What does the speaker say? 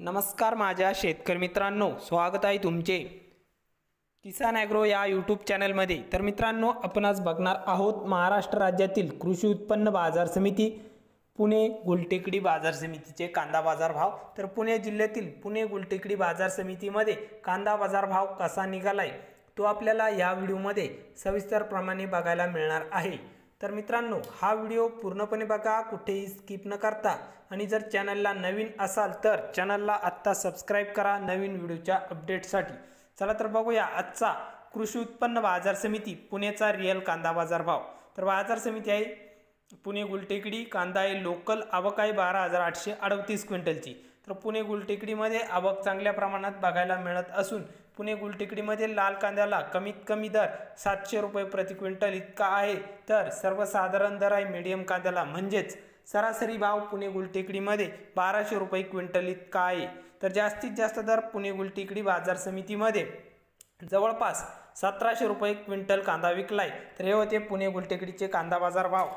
नमस्कार माझ्या शेतकरी मित्रांनो, स्वागत आहे तुमचे किसान ॲग्रो या यूट्यूब चॅनलमध्ये। तर मित्रांनो, आपण आज बघणार आहोत महाराष्ट्र राज्यातील कृषी उत्पन्न बाजार समिती पुणे गुलटेकडी बाजार समितीचे कांदा बाजार भाव। तर पुणे जिल्ह्यातील पुणे गुलटेकडी बाजार समितीमध्ये कांदा बाजार भाव कसा निघालाय तो आपल्याला या व्हिडिओमध्ये सविस्तरप्रमाणे बघायला मिळणार आहे। तर मित्रांनो, हा व्हिडिओ पूर्णपणे बघा, कुठेही स्किप न करता। आणि जर चॅनलला नवीन असाल तर चॅनलला आत्ता सबस्क्राइब करा नवीन व्हिडिओच्या अपडेटसाठी। चला तर बघूया आजचा कृषी उत्पन्न बाजार समिती पुणेचा रिअल कांदा बाजार भाव। तर बाजार समिती आहे पुणे गुलटेकडी, कांदा आहे लोकल, आवक आहे 12,838 क्विंटलची। तर पुणे गुलटेकडीमध्ये आवक चांगल्या प्रमाणात बघायला मिळत असून पुणे गुलटेकडीमध्ये लाल कांद्याला कमीत कमी दर 700 रुपये प्रति क्विंटल इतका आहे। तर सर्वसाधारण दर आहे मीडियम कांद्याला म्हणजेच सरासरी भाव पुणे गुलटेकडीमध्ये 1200 रुपये क्विंटल इतका आहे। तर जास्तीत जास्त दर पुणे गुलटेकडी बाजार समितीमध्ये जवळपास 1700 रुपये क्विंटल कांदा विकलाय। तर हे होते पुणे गुलटेकडीचे कांदा बाजार भाव।